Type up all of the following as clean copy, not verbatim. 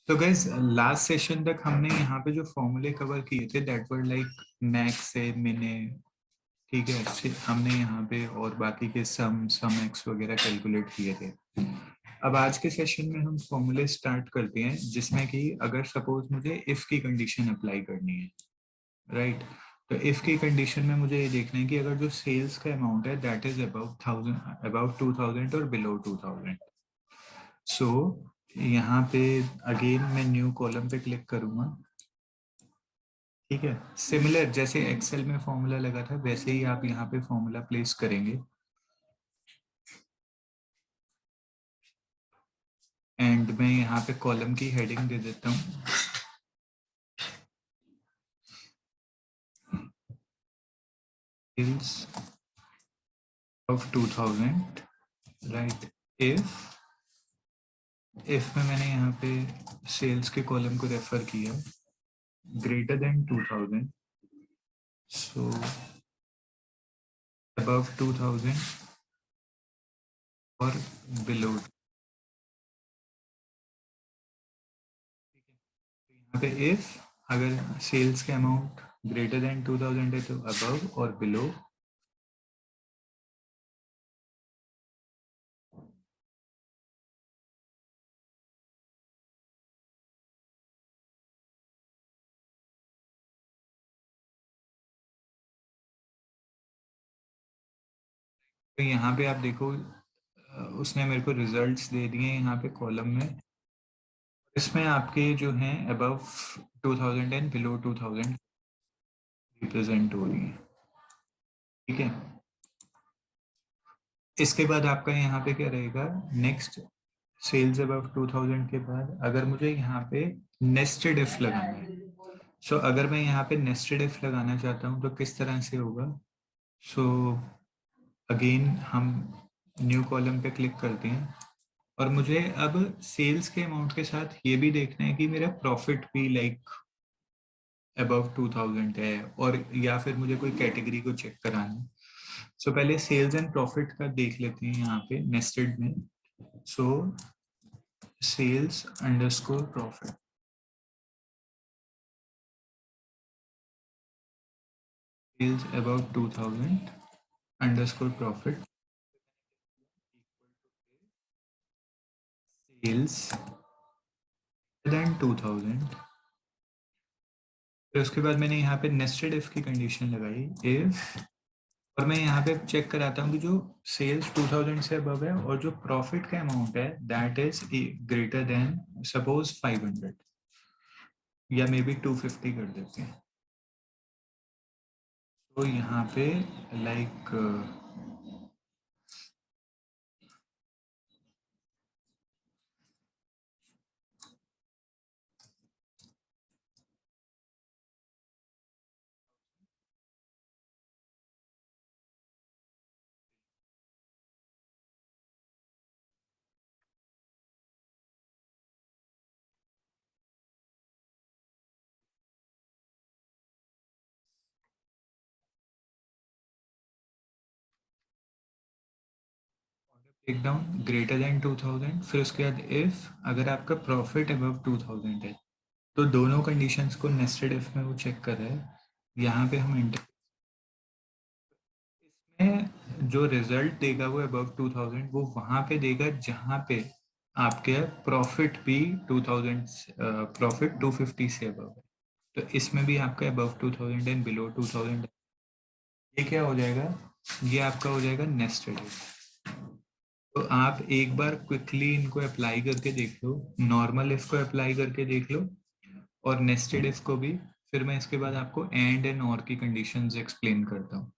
तो guys last session तक हमने यहाँ पे जो फॉर्मूले कवर किए थे दैट वर लाइक मैक्स से मिने। ठीक है, हमने यहाँ पे और बाकी के सम एक्स वगैरह कैलकुलेट किए थे। अब आज के सेशन में हम फॉर्मूले स्टार्ट करते हैं जिसमें कि अगर सपोज मुझे इफ की कंडीशन अप्लाई करनी है, राइट। तो इफ की कंडीशन में मुझे ये देखना है कि अगर जो सेल्स का अमाउंट है दैट इज अबाउट 1000, अबाउट 2000 और बिलो 2000। सो यहाँ पे अगेन मैं न्यू कॉलम पे क्लिक करूंगा। ठीक है, सिमिलर जैसे एक्सेल में फॉर्मूला लगा था वैसे ही आप यहाँ पे फॉर्मूला प्लेस करेंगे। एंड मैं यहाँ पे कॉलम की हेडिंग दे देता हूँ sales of 2000, right. If if में मैंने यहाँ पे सेल्स के कॉलम को रेफर किया ग्रेटर देन 2000, सो अबव 2000 और बिलो। यहाँ पे इफ अगर सेल्स के अमाउंट ग्रेटर देन 2000 है तो अबव और बिलो। तो यहाँ पे आप देखो उसने मेरे को रिजल्ट्स दे दिए यहाँ पे कॉलम में। इसमें आपके जो हैं अबव 2000 एंड बिलो 2000 रिप्रेजेंट हो रही है। ठीक है, इसके बाद आपका यहाँ पे क्या रहेगा नेक्स्ट, सेल्स अबव 2000 के बाद अगर मुझे यहाँ पे नेस्टेड इफ लगाना है। सो अगर मैं यहाँ पे नेस्टेड इफ लगाना चाहता हूँ तो किस तरह से होगा। सो अगेन हम न्यू कॉलम पे क्लिक करते हैं और मुझे अब सेल्स के अमाउंट के साथ ये भी देखना है कि मेरा प्रॉफिट भी लाइक अबव 2000 है, और या फिर मुझे कोई कैटेगरी को चेक कराना है। सो पहले सेल्स एंड प्रॉफिट का देख लेते हैं यहाँ पे नेस्टेड में। So sales underscore profit, sales about 2000 underscore profit, sales then 2000। फिर उसके बाद मैंने यहाँ पे नेस्टेड इफ की कंडीशन लगाई इफ, और मैं यहाँ पे चेक कराता हूँ कि जो सेल्स 2000 से अबव है और जो प्रॉफिट का अमाउंट है that is greater than suppose 500 या मे बी 250 कर देते हैं। तो यहाँ पे like break down greater than 2000, फिर उसके बाद इफ अगर आपका प्रॉफिट अबव 2000 है तो दोनों कंडीशंस को नेस्टेड इफ में वो चेक कर रहा है। यहाँ पे हम इसमें जो रिजल्ट देगा वो अबव 2000 वो वहां पे देगा जहां पे आपके प्रॉफिट भी 2000, प्रॉफिट 250 से अबव है। तो इसमें भी आपका अबव 2000 एंड बिलो 2000। ये क्या हो जाएगा, ये आपका हो जाएगा नेस्टेड इफ। तो आप एक बार क्विकली इनको अप्लाई करके देख लो, नॉर्मल इफ को अप्लाई करके देख लो और नेस्टेड इफ को भी। फिर मैं इसके बाद आपको एंड और की कंडीशंस एक्सप्लेन करता हूँ।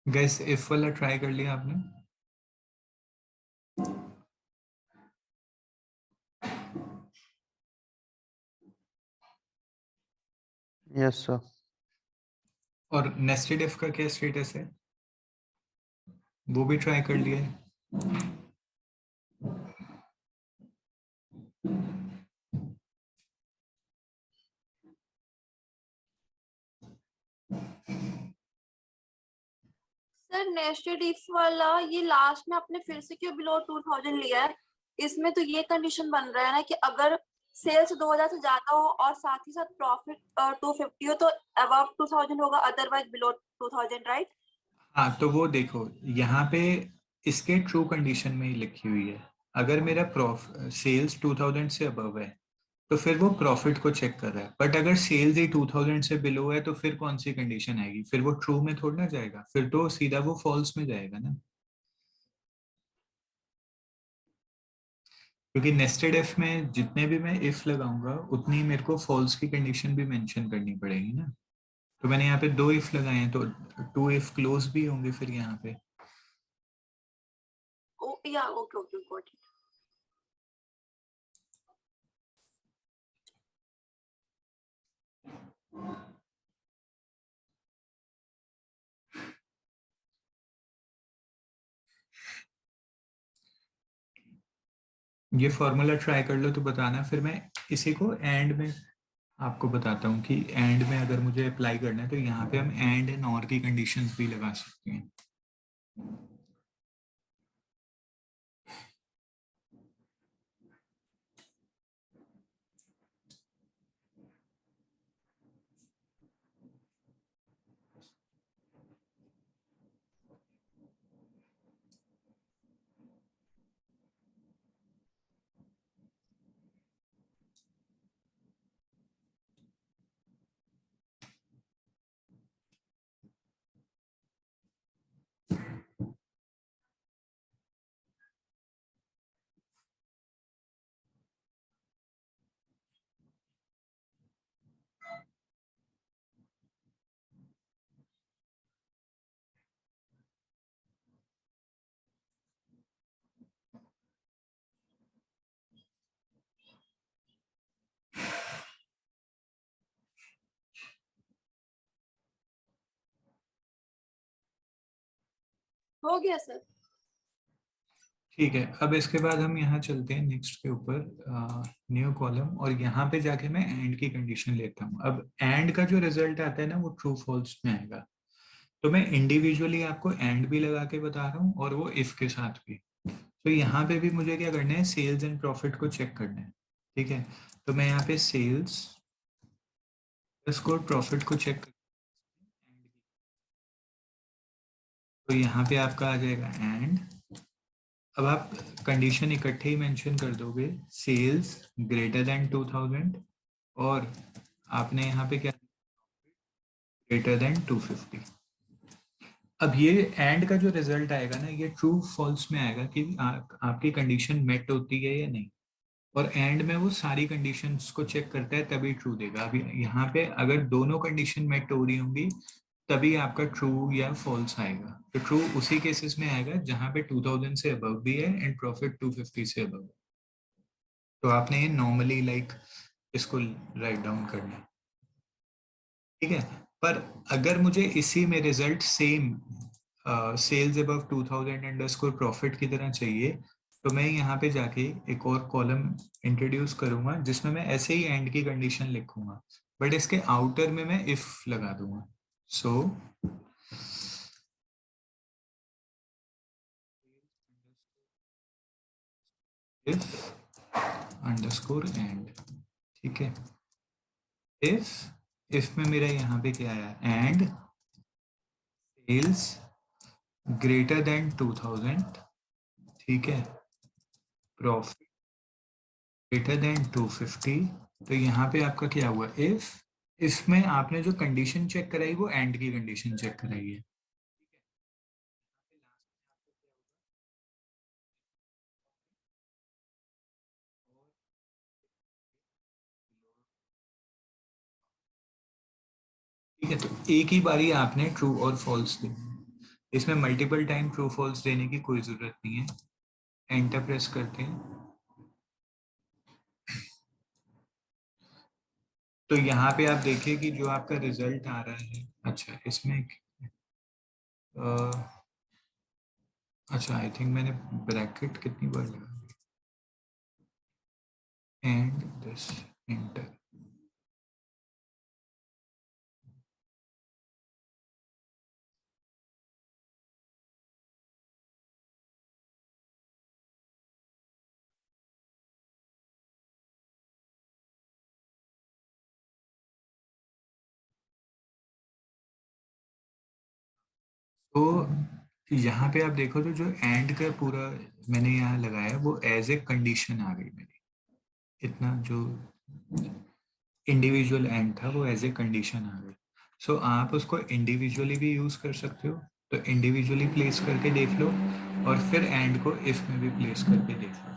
गैस इफ वाला ट्राई कर लिया आपने? Yes sir. और नेस्टेड इफ का क्या स्टेटस है, वो भी ट्राई कर लिया है? सर नेस्टेड इफ वाला ये लास्ट में आपने फिर से क्यों बिलो 2000 लिया है? इसमें तो ये कंडीशन बन रहा है ना कि अगर सेल्स 2000 से ज्यादा हो और साथ ही साथ प्रॉफिट 250 हो तो अबव 2000 होगा, अदरवाइज बिलो 2000, राइट? हाँ तो वो देखो यहाँ पे इसके ट्रू कंडीशन में ही लिखी हुई है, अगर मेरा सेल्स 2000 से अबव है तो फिर वो प्रॉफिट को चेक कर रहा है, बट अगर सेल्स ही 2000 से बिलो है तो फिर कौन सी कंडीशन आएगी, फिर वो ट्रू में थोड़ा ना जाएगा, फिर तो सीधा वो फॉल्स में जाएगा ना, क्योंकि नेस्टेड इफ में जितने भी मैं इफ लगाऊंगा उतनी मेरे को फॉल्स की कंडीशन भी मेंशन करनी पड़ेगी ना। तो मैंने यहाँ पे 2 इफ लगाए हैं तो 2 इफ क्लोज भी होंगे फिर यहाँ पे। या ओके ओके गॉट इट। ये फॉर्मूला ट्राई कर लो तो बताना, फिर मैं इसी को एंड में आपको बताता हूँ कि एंड में अगर मुझे अप्लाई करना है तो यहाँ पे हम एंड एंड और की कंडीशंस भी लगा सकते हैं। हो गया सर। ठीक है, अब इसके बाद हम यहाँ चलते हैं नेक्स्ट के ऊपर, न्यू कॉलम, और यहाँ पे जाके मैं एंड की कंडीशन लेता हूँ। अब एंड का जो रिजल्ट आता है ना वो ट्रू फॉल्स में आएगा, तो मैं इंडिविजुअली आपको एंड भी लगा के बता रहा हूँ और वो इफ के साथ भी। तो यहाँ पे भी मुझे क्या करना है, सेल्स एंड प्रॉफिट को चेक करना है। ठीक है, तो मैं यहाँ पे सेल्स स्कोर प्रॉफिट को चेक कर, तो यहाँ पे आपका आ जाएगा एंड। अब आप कंडीशन इकट्ठे ही मेंशन कर दोगे, सेल्स ग्रेटर देन 2000 और आपने यहाँ पे क्या, ग्रेटर देन 250। अब ये एंड का जो रिजल्ट आएगा ना ये ट्रू फॉल्स में आएगा कि आपकी कंडीशन मेट होती है या नहीं, और एंड में वो सारी कंडीशंस को चेक करता है तभी ट्रू देगा। अभी यहाँ पे अगर दोनों कंडीशन मेट हो रही होंगी तभी आपका ट्रू या फॉल्स आएगा। तो ट्रू उसी केसेस में आएगा जहां पे 2000 से अबव भी है एंड प्रॉफिट 250 से अबव। तो आपने ये नॉर्मली लाइक इसको राइट डाउन करना है, ठीक है। पर अगर मुझे इसी में result same sales above 2000 underscore profit की तरह चाहिए तो मैं यहाँ पे जाके एक और कॉलम इंट्रोड्यूस करूंगा जिसमें मैं ऐसे ही एंड की कंडीशन लिखूंगा, बट इसके आउटर में मैं इफ लगा दूंगा। सो इफ अंडरस्कोर एंड, ठीक है। इफ में मेरा यहाँ पे क्या आया, एंड सेल्स ग्रेटर देन 2000, ठीक है, प्रॉफिट ग्रेटर देन 250। तो यहाँ पे आपका क्या हुआ, इफ, इसमें आपने जो कंडीशन चेक कराई वो एंड की कंडीशन चेक कराई है। ठीक है, तो एक ही बारी आपने ट्रू और फॉल्स देना है। इसमें मल्टीपल टाइम ट्रू फॉल्स देने की कोई जरूरत नहीं है। एंटर प्रेस करते हैं तो यहाँ पे आप देखिए कि जो आपका रिजल्ट आ रहा है, अच्छा इसमें अच्छा आई थिंक मैंने ब्रैकेट कितनी बार लगा, एंड दिस एंटर। तो यहाँ पे आप देखो तो जो एंड का पूरा मैंने यहाँ लगाया वो एज ए कंडीशन आ गई मेरी। इतना जो इंडिविजुअल एंड था वो एज ए कंडीशन आ गई। सो आप उसको इंडिविजुअली भी यूज कर सकते हो, तो इंडिविजुअली प्लेस करके देख लो और फिर एंड को इफ में भी प्लेस करके देख लो।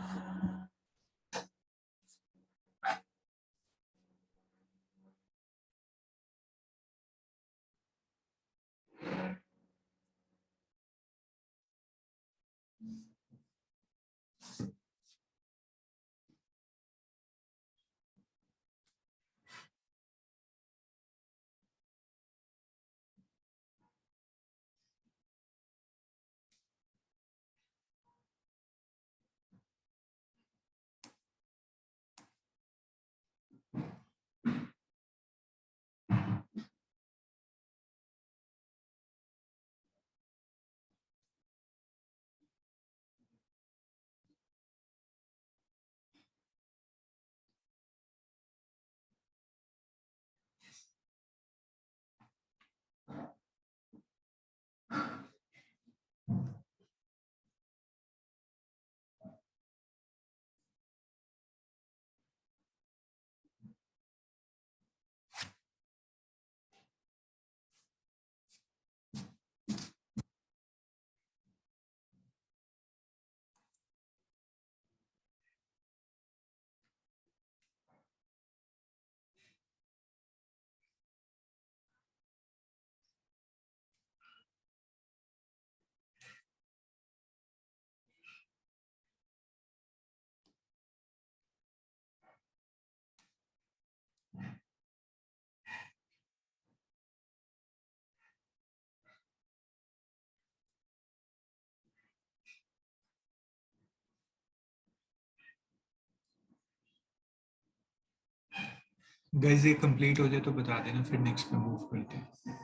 गाइस ये कंप्लीट हो जाए तो बता देना, फिर नेक्स्ट पे मूव करते हैं।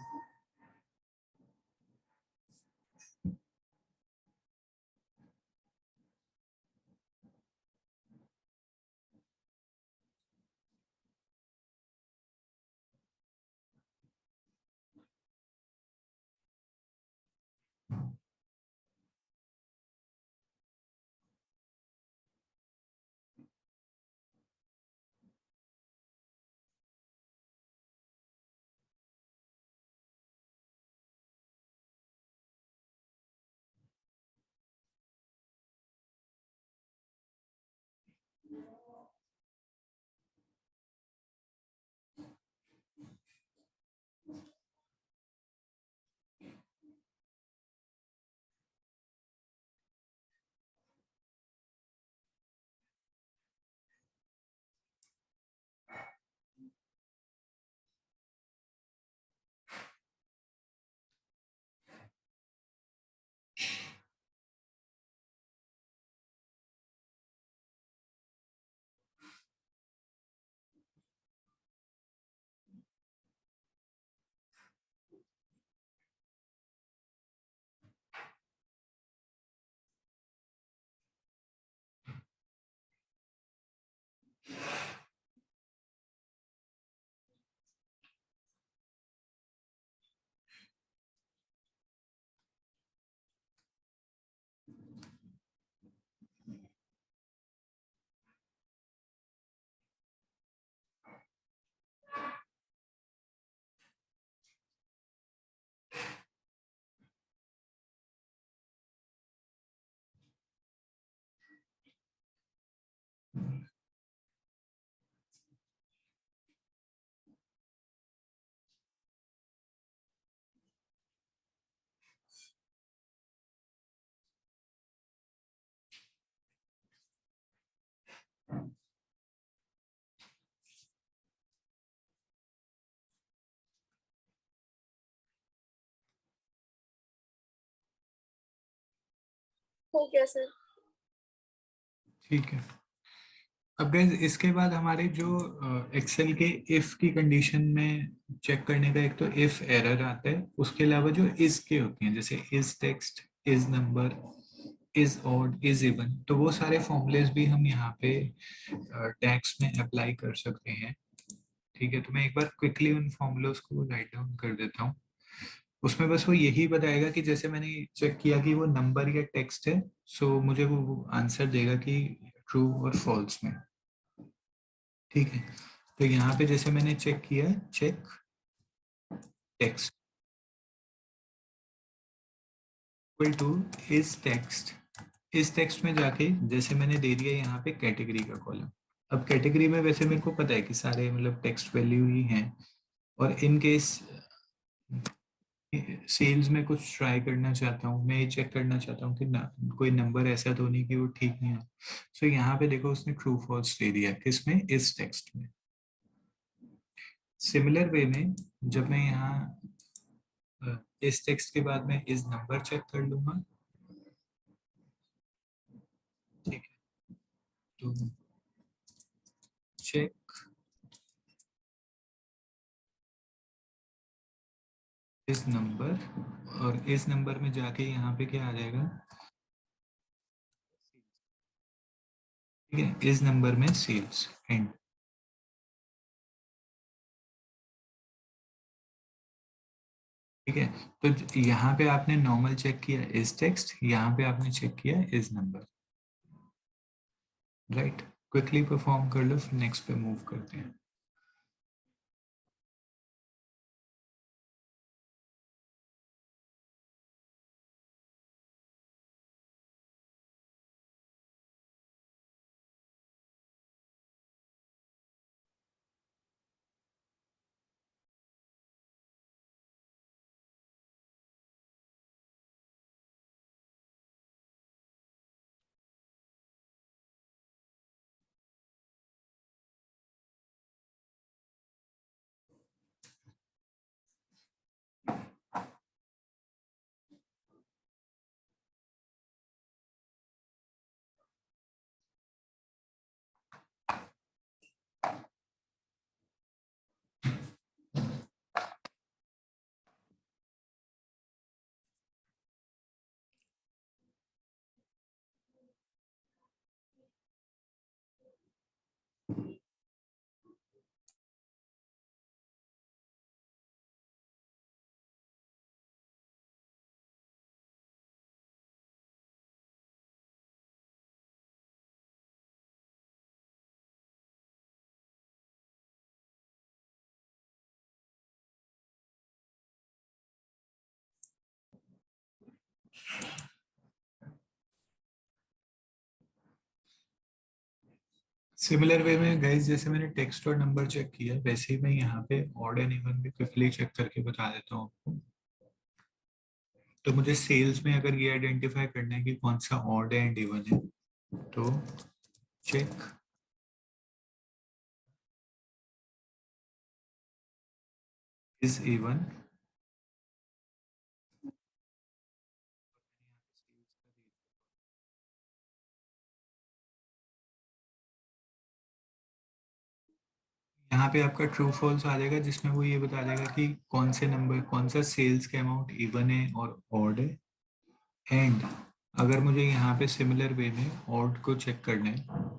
हो गया सर। ठीक है। अब गाइस इसके बाद हमारे जो एक्सेल के इफ की कंडीशन में चेक करने का एक तो इफ एरर आता है, उसके अलावा जो इज के होते हैं जैसे is text, is number, is odd, is even, तो वो सारे फॉर्मूलेस भी हम यहाँ पे टैक्स में अप्लाई कर सकते हैं। ठीक है, तो मैं एक बार क्विकली उन फॉर्मूलोस को राइट डाउन कर देता हूँ। उसमें बस वो यही बताएगा कि जैसे मैंने चेक किया कि वो नंबर या टेक्स्ट है, सो मुझे वो आंसर देगा कि ट्रू और फॉल्स में। ठीक है, तो यहाँ पे जैसे मैंने चेक किया, check text equal to is text, इस टेक्स्ट में जाके जैसे मैंने दे दिया यहाँ पे कैटेगरी का कॉलम। अब कैटेगरी में वैसे मेरे को पता है कि सारे मतलब टेक्स्ट वैल्यू ही हैं, और इन केस सेल्स में कुछ ट्राई करना चाहता हूँ, मैं ये चेक करना चाहता हूँ कि ना कोई नंबर ऐसा तो नहीं कि वो ठीक नहीं है। सो यहाँ पे देखो उसने ट्रू फॉल्स दे दिया, किसमें, इस टेक्स्ट में। सिमिलर वे में जब मैं यहाँ इस टेक्स्ट के बाद में इस नंबर चेक कर लूंगा, ठीक है, तो चेक इस नंबर, और इस नंबर में जाके यहाँ पे क्या आ जाएगा, ठीक है, इस नंबर में सेल्स एंड। ठीक है, तो यहाँ पे आपने नॉर्मल चेक किया इस टेक्स्ट, यहाँ पे आपने चेक किया इस नंबर, राइट। क्विकली परफॉर्म कर लो, फिर नेक्स्ट पे मूव करते हैं। सिमिलर वे में गाइस जैसे मैंने टेक्स्ट और नंबर चेक किया, वैसे ही मैं यहाँ पे ऑड एंड इवन भी क्विकली चेक करके बता देता हूँ आपको। तो मुझे सेल्स में अगर ये आइडेंटिफाई करना है कि कौन सा ऑड एंड इवन है, तो चेक इज इवन, यहाँ पे आपका ट्रू फॉल्स आ जाएगा, जिसमें वो ये बता देगा कि कौन से नंबर, कौन सा सेल्स का अमाउंट इवन है और ऑड है। एंड अगर मुझे यहाँ पे सिमिलर वे में ऑड को चेक करना है,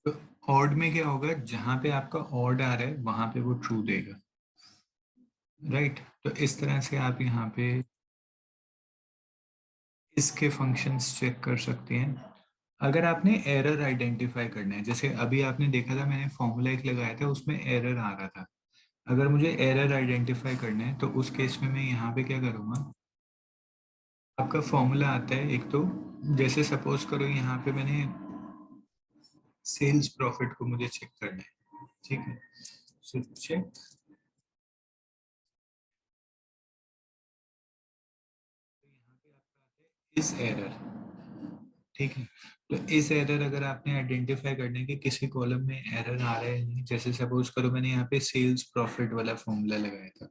तो ऑड में क्या होगा, जहां पे आपका ऑड आ रहा है वहां पे वो ट्रू देगा, राइट। तो इस तरह से आप यहाँ पे इसके फंक्शंस चेक कर सकते हैं। अगर आपने एरर आइडेंटिफाई करना है, जैसे अभी आपने देखा था मैंने फॉर्मूला एक लगाया था उसमें एरर आ रहा था, अगर मुझे एरर आइडेंटिफाई करना है तो उस केस में मैं यहाँ पे क्या करूँगा, आपका फॉर्मूला आता है एक तो, जैसे सपोज करो यहाँ पे मैंने सेल्स प्रॉफिट को मुझे चेक करना है, ठीक है, सो चेक इस एरर, ठीक है। तो इस एरर अगर आपने आइडेंटिफाई करने की किसी कॉलम में एरर आ रहा है नहीं, जैसे सपोज करो मैंने यहाँ पे सेल्स प्रॉफिट वाला फॉर्मूला लगाया था,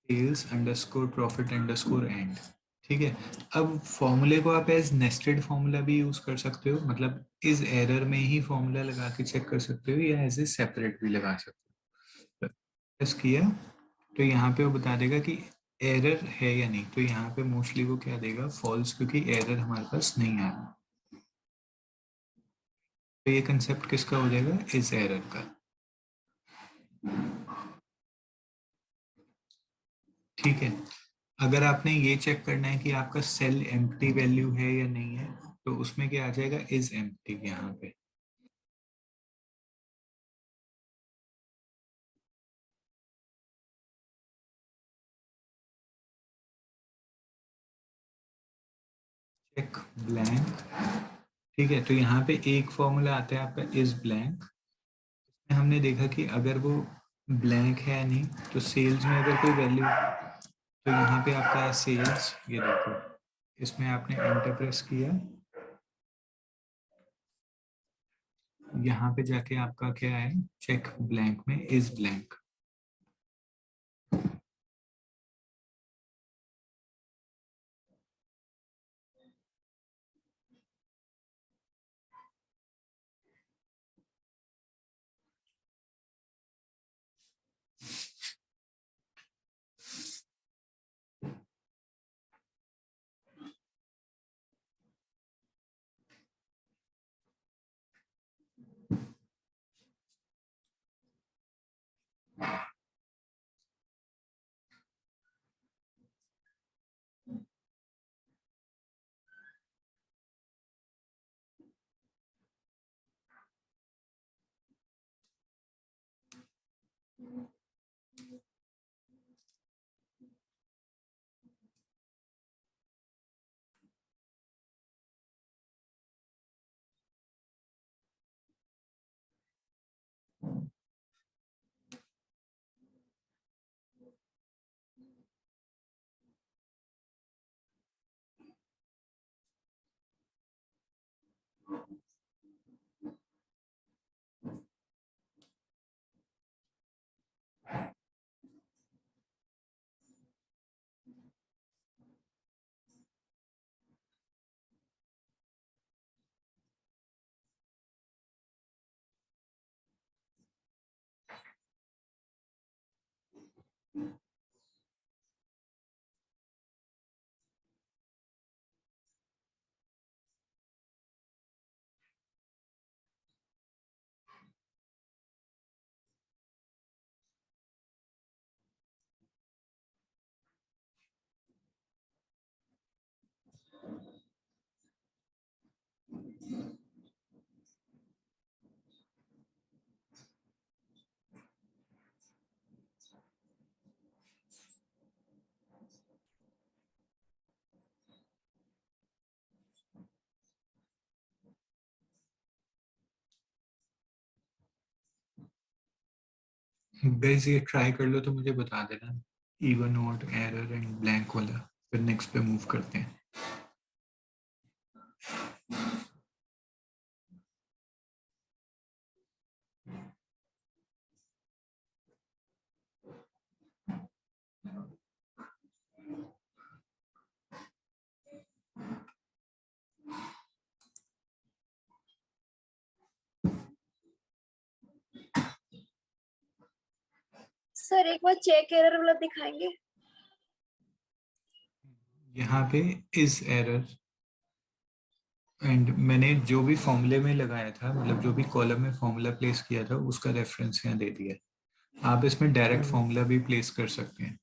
sales underscore profit underscore and, ठीक है। अब फॉर्मूले को आप एज नेस्टेड फॉर्मूला भी यूज कर सकते हो, मतलब इस एरर में ही फॉर्मूला लगा के चेक कर सकते हो, या एज ए सेपरेट भी लगा सकते हो। प्रेस किया तो यहाँ पे वो बता देगा कि एरर है या नहीं, तो यहाँ पे मोस्टली वो क्या देगा, फॉल्स, क्योंकि एरर हमारे पास नहीं आ रहा। तो ये कंसेप्ट किसका हो जाएगा, इस एरर का, ठीक है। अगर आपने ये चेक करना है कि आपका सेल एम्प्टी वैल्यू है या नहीं है, तो उसमें क्या आ जाएगा, इज एम्प्टी यहाँ पे। चेक ब्लैंक, ठीक है। तो यहाँ पे एक फॉर्मूला आता है आपका इज ब्लैंक, हमने देखा कि अगर वो ब्लैंक है नहीं, तो सेल्स में अगर कोई वैल्यू, तो यहाँ पे आपका है सेल्स, ये देखो इसमें आपने एंटर प्रेस किया, यहाँ पे जाके आपका क्या है, चेक ब्लैंक में इज ब्लैंक। गाइस ये ट्राई कर लो तो मुझे बता देना, even odd error and blank वाला, फिर नेक्स्ट पे मूव करते हैं। सर एक बार चेक एरर वाला दिखाएंगे। यहाँ पे इज एरर, एंड मैंने जो भी फॉर्मूले में लगाया था, मतलब जो भी कॉलम में फॉर्मूला प्लेस किया था, उसका रेफरेंस यहाँ दे दिया है। आप इसमें डायरेक्ट फॉर्मूला भी प्लेस कर सकते हैं।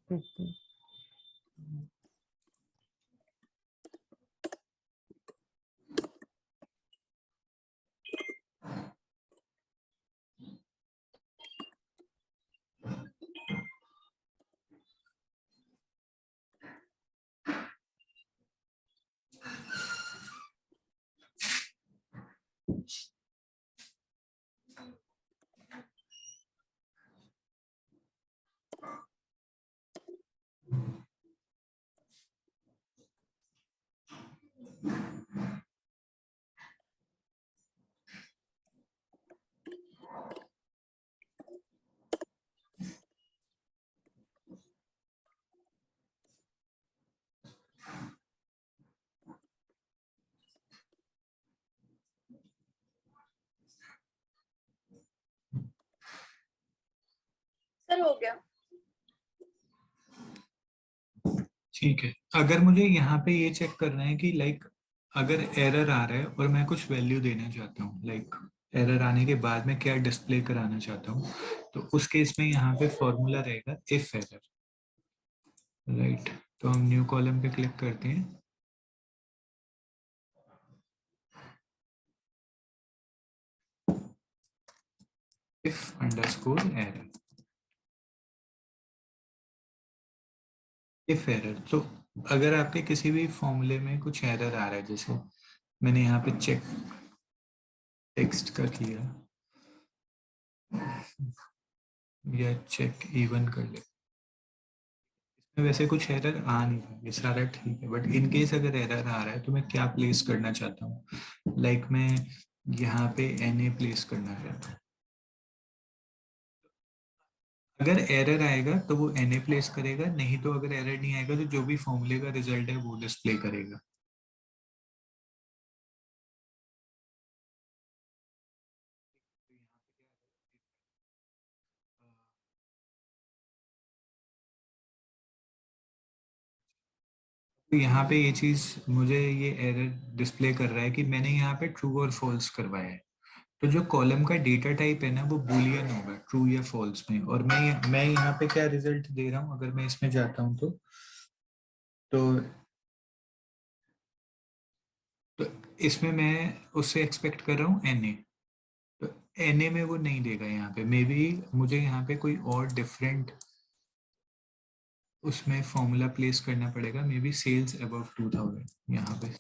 ओके। सर हो गया। ठीक है, अगर मुझे यहाँ पे ये चेक करना है कि लाइक अगर एरर आ रहा है और मैं कुछ वैल्यू देना चाहता हूँ, लाइक एरर आने के बाद मैं क्या डिस्प्ले कराना चाहता हूँ, तो उस केस में यहाँ पे फॉर्मूला रहेगा इफ एरर, राइट। तो हम न्यू कॉलम पे क्लिक करते हैं। If underscore error, if error. तो अगर आपके किसी भी फॉर्मूले में कुछ एरर आ रहा है, जैसे मैंने यहाँ पे चेक टेक्स्ट का किया या चेक इवन कर ले, इसमें वैसे कुछ एरर आ नहीं रहा, ये सारा ठीक है, बट इन केस अगर एरर आ रहा है तो मैं क्या प्लेस करना चाहता हूँ, लाइक मैं यहाँ पे NA प्लेस करना चाहता हूँ। अगर एरर आएगा तो वो NA प्लेस करेगा, नहीं तो अगर एरर नहीं आएगा तो जो भी फॉर्मूले का रिजल्ट है वो डिस्प्ले करेगा। तो यहाँ पे ये चीज मुझे ये एरर डिस्प्ले कर रहा है कि मैंने यहाँ पे ट्रू और फॉल्स करवाया है। तो जो कॉलम का डेटा टाइप है ना वो बूलियन होगा ट्रू या फॉल्स में, और मैं यहाँ पे क्या रिजल्ट दे रहा हूँ, अगर मैं इसमें जाता हूँ तो तो इसमें मैं उससे एक्सपेक्ट कर रहा हूँ NA, तो NA में वो नहीं देगा यहाँ पे, मे बी मुझे यहाँ पे कोई और डिफरेंट उसमें फॉर्मूला प्लेस करना पड़ेगा, मे बी सेल्स अबव 2000 यहाँ पे।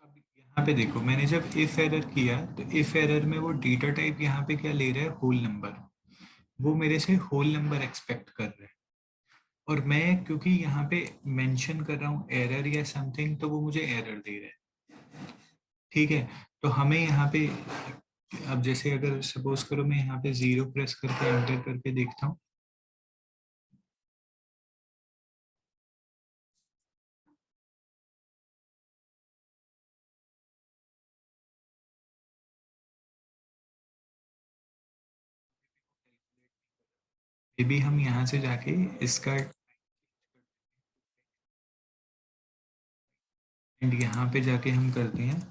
अब यहाँ पे देखो, मैंने जब इफ एरर किया तो इफ एरर में वो डेटा टाइप यहाँ पे क्या ले रहा है, होल नंबर। वो मेरे से होल नंबर एक्सपेक्ट कर रहा है, और मैं क्योंकि यहाँ पे मेंशन कर रहा हूँ एरर या समथिंग, तो वो मुझे एरर दे रहा है। ठीक है, तो हमें यहाँ पे अब जैसे अगर सपोज करो मैं यहाँ पे 0 प्रेस करके एंटर करके देखता हूँ, ये भी हम यहाँ से जाके इसका एंड यहाँ पे जाके हम करते हैं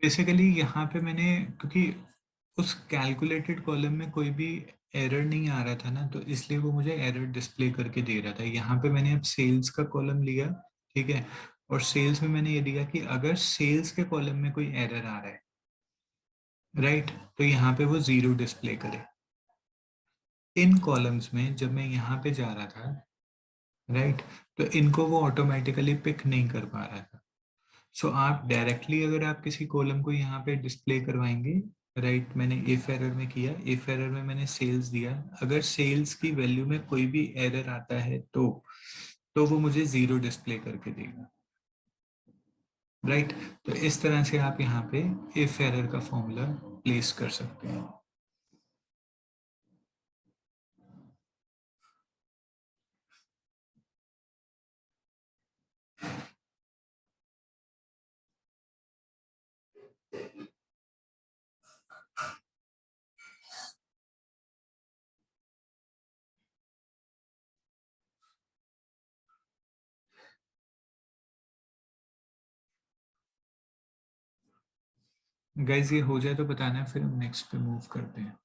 बेसिकली यहाँ पे मैंने, क्योंकि उस कैलकुलेटेड कॉलम में कोई भी एरर नहीं आ रहा था ना, तो इसलिए वो मुझे एरर डिस्प्ले करके दे रहा था। यहाँ पे मैंने अब सेल्स का कॉलम लिया, ठीक है, और सेल्स में मैंने ये दिया कि अगर सेल्स के कॉलम में कोई एरर आ रहा है, राइट, तो यहाँ पे वो 0 डिस्प्ले करे। इन कॉलम्स में जब मैं यहाँ पे जा रहा था, राइट, तो इनको वो ऑटोमेटिकली पिक नहीं कर पा रहा था। सो आप डायरेक्टली अगर आप किसी कॉलम को यहाँ पे डिस्प्ले करवाएंगे, राइट, मैंने इफ एरर में किया, इफ एरर में मैंने सेल्स दिया, अगर सेल्स की वैल्यू में कोई भी एरर आता है तो वो मुझे 0 डिस्प्ले करके देगा, राइट। तो इस तरह से आप यहाँ पे इफ एरर का फॉर्मूला प्लेस कर सकते हैं। गाइज ये हो जाए तो बताना, फिर हम नेक्स्ट पे मूव करते हैं।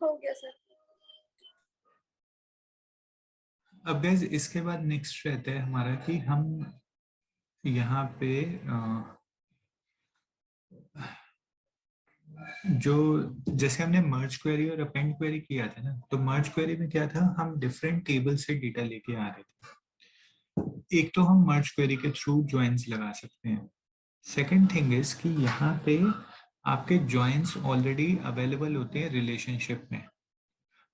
हो गया सर। अब गाइज इसके बाद नेक्स्ट रहता है हमारा कि हम यहाँ पे जो जैसे हमने मर्ज क्वेरी और अपेंड क्वेरी किया था ना, तो मर्ज क्वेरी में क्या था, हम डिफरेंट टेबल से डेटा लेके आ रहे थे। एक तो हम मर्ज क्वेरी के थ्रू ज्वाइंस लगा सकते हैं। सेकंड थिंग इज कि यहाँ पे आपके ज्वाइंस ऑलरेडी अवेलेबल होते हैं रिलेशनशिप में,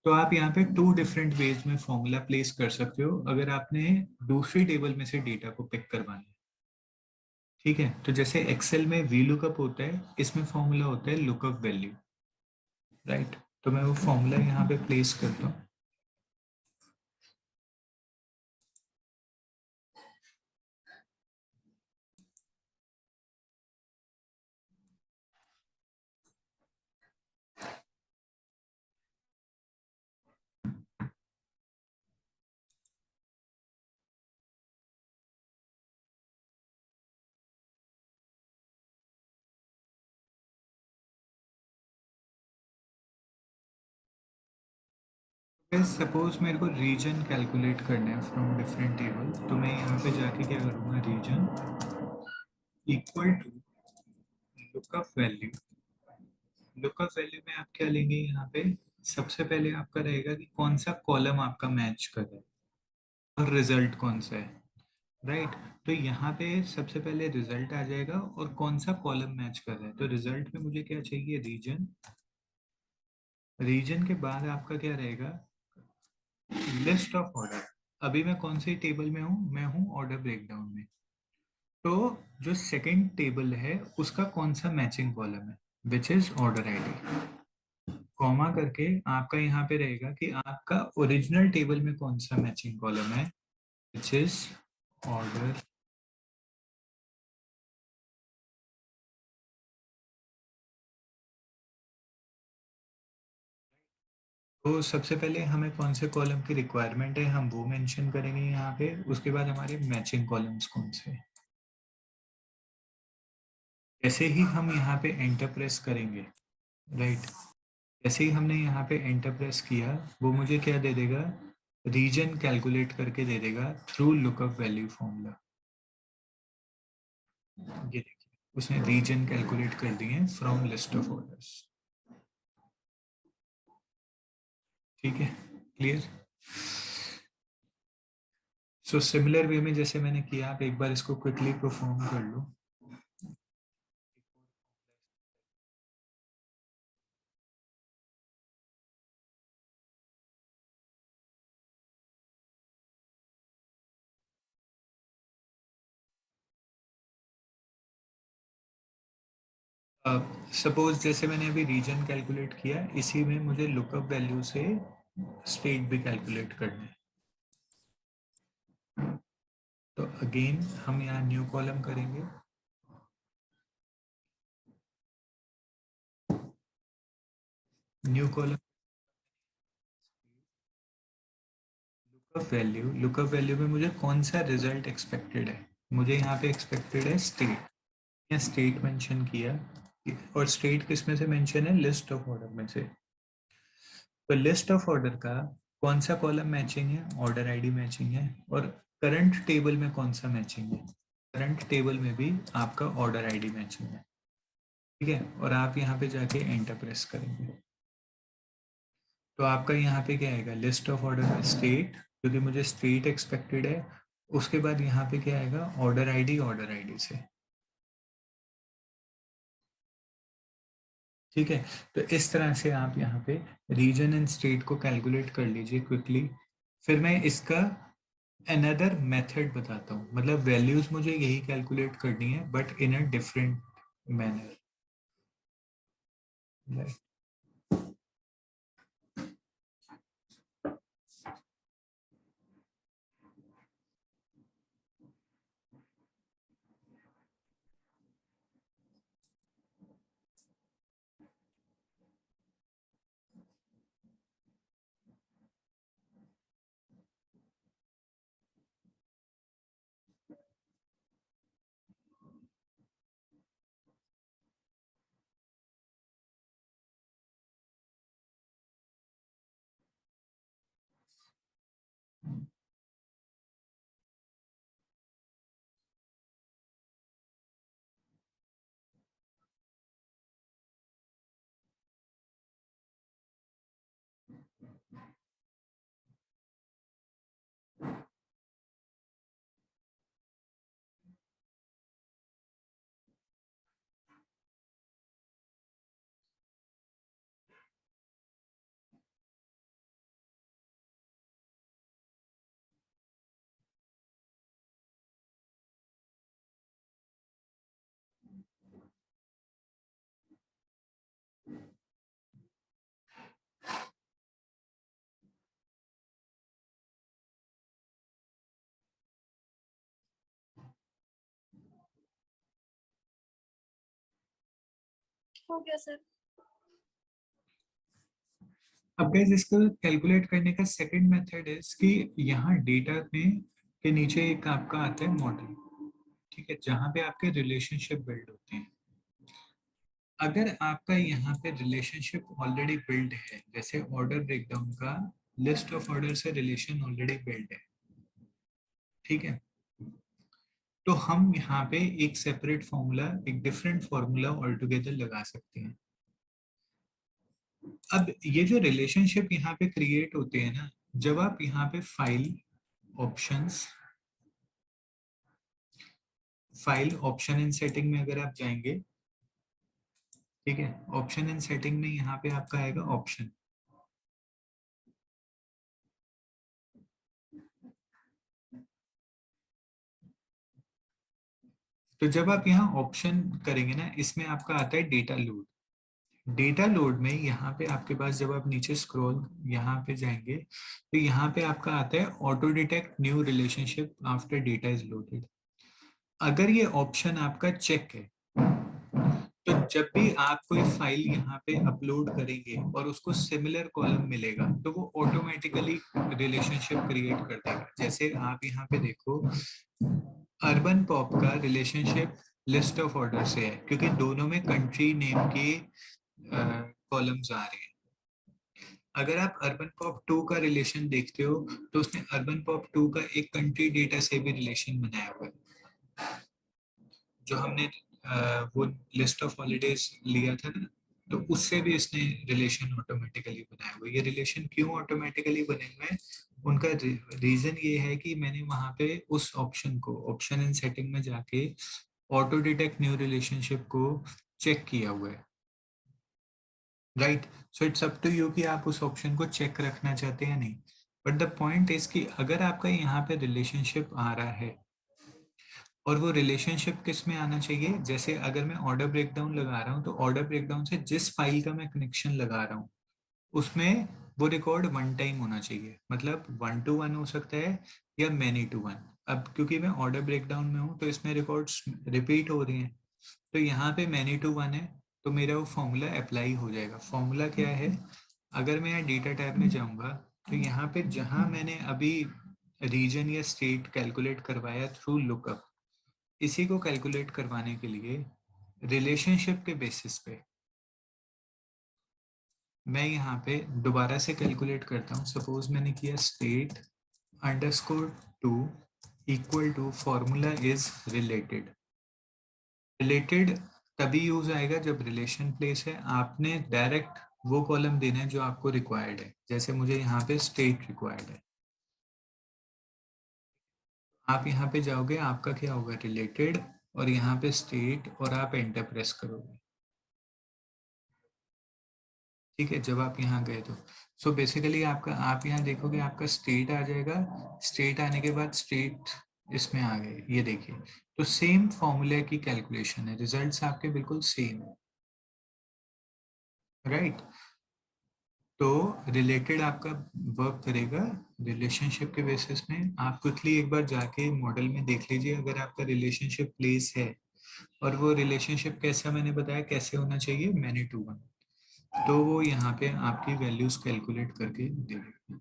तो आप यहाँ पे 2 डिफरेंट वेज में फॉर्मूला प्लेस कर सकते हो अगर आपने दूसरी टेबल में से डेटा को पिक करवाना है, ठीक है। तो जैसे एक्सेल में वी लुकअप होता है, इसमें फॉर्मूला होता है लुकअप वैल्यू, राइट। तो मैं वो फॉर्मूला यहाँ पे प्लेस करता हूँ। सपोज मेरे को रीजन कैलकुलेट करना है फ्रॉम डिफरेंट टेबल, तो मैं यहाँ पे जाके क्या करूँगा, region equal to lookup value. Lookup value में आप क्या लेंगे, यहाँ पे सबसे पहले आपका रहेगा कि कौन सा कॉलम आपका मैच कर रहा है और रिजल्ट कौन सा है, राइट। तो यहाँ पे सबसे पहले रिजल्ट आ जाएगा और कौन सा कॉलम मैच कर रहा है। तो रिजल्ट में मुझे क्या चाहिए, रीजन। रीजन के बाद आपका क्या रहेगा, लिस्ट ऑफ ऑर्डर। अभी मैं कौन सी टेबल में हूँ, मैं हूँ ऑर्डर ब्रेकडाउन में। तो जो सेकंड टेबल है उसका कौन सा मैचिंग कॉलम है, which is order ID. Comma करके आपका यहाँ पे रहेगा कि आपका ओरिजिनल टेबल में कौन सा मैचिंग कॉलम है, विच इज ऑर्डर। तो सबसे पहले हमें कौन से कॉलम की रिक्वायरमेंट है हम वो मेंशन करेंगे यहाँ पे, उसके बाद हमारे मैचिंग कॉलम्स कौन से हैं। जैसे ही हम यहाँ पे एंटर प्रेस करेंगे, राइट, जैसे ही हमने यहाँ पे एंटर प्रेस किया, वो मुझे क्या दे देगा, रीजन कैलकुलेट करके दे देगा थ्रू लुकअप वैल्यू फॉर्मूला। ये देखिए उसने रीजन कैलकुलेट कर दिए फ्रॉम लिस्ट ऑफ ऑर्डर्स, ठीक है, क्लियर। सो सिमिलर वे में जैसे मैंने किया, आप एक बार इसको क्विकली परफॉर्म कर लो। सपोज जैसे मैंने अभी रीजन कैलकुलेट किया, इसी में मुझे लुकअप वैल्यू से स्टेट भी कैलकुलेट करना है। तो अगेन हम यहाँ न्यू कॉलम करेंगे, न्यू कॉलम लुकअप वैल्यू में मुझे कौन सा रिजल्ट एक्सपेक्टेड है, मुझे यहाँ पे एक्सपेक्टेड है स्टेट, या स्टेट मेंशन किया, और स्टेट किस में से मेंशन है, लिस्ट ऑफ ऑर्डर में से। तो लिस्ट ऑफ ऑर्डर का कौन सा कॉलम मैचिंग है, ऑर्डर आईडी मैचिंग है, और करंट टेबल में कौन सा मैचिंग है, करंट टेबल में भी आपका ऑर्डर आईडी मैचिंग है, ठीक है। और आप यहाँ पे जाके एंटर प्रेस करेंगे तो आपका यहाँ पे क्या आएगा, लिस्ट ऑफ ऑर्डर में स्टेट, क्योंकि मुझे स्टेट एक्सपेक्टेड है। उसके बाद यहाँ पे क्या आएगा, ऑर्डर आईडी से, ठीक है। तो इस तरह से आप यहाँ पे रीजन एंड स्टेट को कैलकुलेट कर लीजिए क्विकली। फिर मैं इसका अनदर मेथड बताता हूँ, मतलब वैल्यूज मुझे यही कैलकुलेट करनी है but in a different manner. हो गया सर। अब गाइस इसको कैलकुलेट करने का सेकंड मेथड है कि यहाँ डेटा में के नीचे एक आपका आता है मॉडल, ठीक है, जहाँ पे आपके रिलेशनशिप बिल्ड होते हैं। अगर आपका यहाँ पे रिलेशनशिप ऑलरेडी बिल्ड है, जैसे ऑर्डर ब्रेकडाउन का लिस्ट ऑफ ऑर्डर से रिलेशन ऑलरेडी बिल्ड है, ठीक है, तो हम यहाँ पे एक सेपरेट फॉर्मूला, एक डिफरेंट फॉर्मूला ऑल टुगेदर लगा सकते हैं। अब ये जो रिलेशनशिप यहाँ पे क्रिएट होते हैं ना, जब आप यहाँ पे options file option in setting में अगर आप जाएंगे, ठीक है, ऑप्शन इन सेटिंग में यहाँ पे आपका आएगा ऑप्शन, तो जब आप यहाँ ऑप्शन करेंगे ना, इसमें आपका आता है डेटा लोड। डेटा लोड में यहाँ पे आपके पास, जब आप नीचे स्क्रॉल यहाँ पे जाएंगे तो यहाँ पे आपका आता है auto detect new relationship after data is loaded. अगर ये ऑप्शन आपका चेक है तो जब भी आप कोई फाइल यहाँ पे अपलोड करेंगे और उसको सिमिलर कॉलम मिलेगा तो वो ऑटोमेटिकली रिलेशनशिप क्रिएट कर देगा। जैसे आप यहाँ पे देखो, अर्बन पॉप का रिलेशनशिप लिस्ट ऑफ ऑर्डर से है, क्योंकि दोनों में कंट्री नेम के कॉलम्स आ रहे हैं। अगर आप अर्बन पॉप 2 का रिलेशन देखते हो तो उसने अर्बन पॉप 2 का एक कंट्री डेटा से भी रिलेशन बनाया हुआ है, जो हमने वो लिस्ट ऑफ हॉलीडेज लिया था ना, तो उससे भी इसने रिलेशन ऑटोमेटिकली बनाया हुआ है। ये रिलेशन क्यों ऑटोमेटिकली बने हुए हैं, उनका रीजन ये है कि मैंने वहां पे उस ऑप्शन को, ऑप्शन इन सेटिंग में जाके ऑटो डिटेक्ट न्यू रिलेशनशिप को चेक किया हुआ है, right. So it's up to you कि आप उस ऑप्शन को चेक रखना चाहते हैं या नहीं। बट द पॉइंट इज कि अगर आपका यहाँ पे रिलेशनशिप आ रहा है, और वो रिलेशनशिप किस में आना चाहिए, जैसे अगर मैं ऑर्डर ब्रेकडाउन लगा रहा हूँ तो ऑर्डर ब्रेकडाउन से जिस फाइल का मैं कनेक्शन लगा रहा हूँ उसमें वो रिकॉर्ड वन टाइम होना चाहिए, मतलब 1 to 1 हो सकता है या मैनी टू वन। अब क्योंकि मैं ऑर्डर ब्रेकडाउन में हूँ तो इसमें रिकॉर्ड्स रिपीट हो रही हैं, तो यहाँ पे मैनी टू वन है, तो मेरा वो फॉर्मूला अप्लाई हो जाएगा। फॉर्मूला क्या है, अगर मैं यहाँ डेटा टैब में जाऊंगा तो यहाँ पे जहां मैंने अभी रीजन या स्टेट कैलकुलेट करवाया थ्रू लुकअप, इसी को कैलकुलेट करवाने के लिए रिलेशनशिप के बेसिस पे मैं यहाँ पे दोबारा से कैलकुलेट करता हूँ। सपोज मैंने किया state underscore 2 equal to formula is related. Related तभी यूज आएगा जब रिलेशन प्लेस है। आपने डायरेक्ट वो कॉलम देना है जो आपको रिक्वायर्ड है। जैसे मुझे यहाँ पे स्टेट रिक्वायर्ड है, आप यहाँ पे जाओगे, आपका क्या होगा रिलेटेड और यहाँ पे स्टेट, और आप एंटर प्रेस करोगे। ठीक है, जब आप यहाँ गए तो सो बेसिकली आपका, आप यहाँ देखोगे आपका स्टेट आ जाएगा। स्टेट आने के बाद स्टेट इसमें आ गए, ये देखिए। तो सेम फॉर्मूले की कैलकुलेशन है, रिजल्ट्स आपके बिल्कुल सेम है, राइट। तो रिलेटेड आपका वर्क करेगा रिलेशनशिप के बेसिस में। आप क्विकली एक बार जाके मॉडल में देख लीजिए, अगर आपका रिलेशनशिप प्लेस है, और वो रिलेशनशिप कैसा मैंने बताया कैसे होना चाहिए, मैनी टू वन, तो वो यहाँ पे आपकी वैल्यूज कैलकुलेट करके देगा।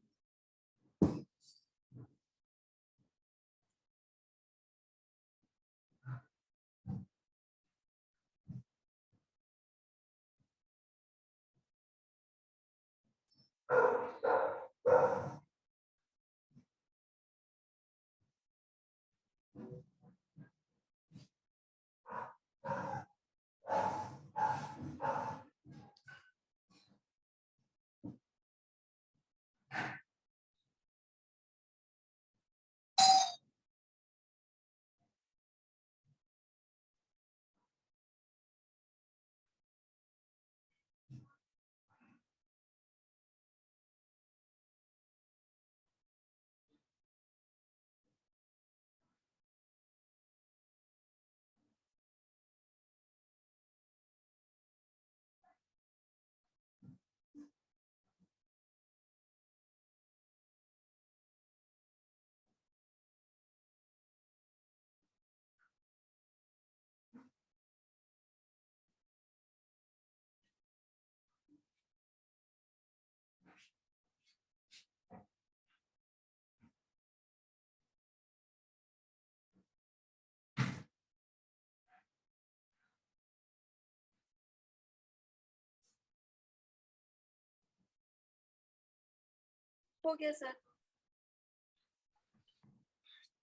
हो गया सर।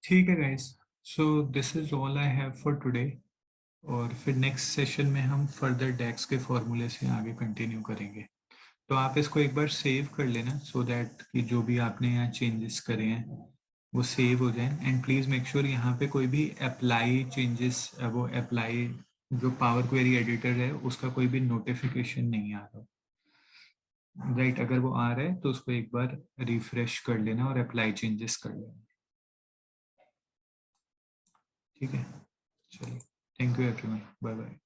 ठीक है guys, so this is all I have for today. और फिर नेक्स्ट सेशन में हम फर्दर डेक्स के फॉर्मूले से आगे कंटिन्यू करेंगे। तो आप इसको एक बार सेव कर लेना सो दैट कि जो भी आपने यहाँ चेंजेस करे हैं वो सेव हो जाए। एंड प्लीज़ मेक श्योर यहाँ पे कोई भी अप्लाई चेंजेस, वो अप्लाई जो पावर क्वेरी एडिटर है उसका कोई भी नोटिफिकेशन नहीं आ रहा, राइट। अगर वो आ रहा है तो उसको एक बार रिफ्रेश कर लेना और अप्लाई चेंजेस कर लेना। ठीक है, चलिए, thank you everyone, bye bye.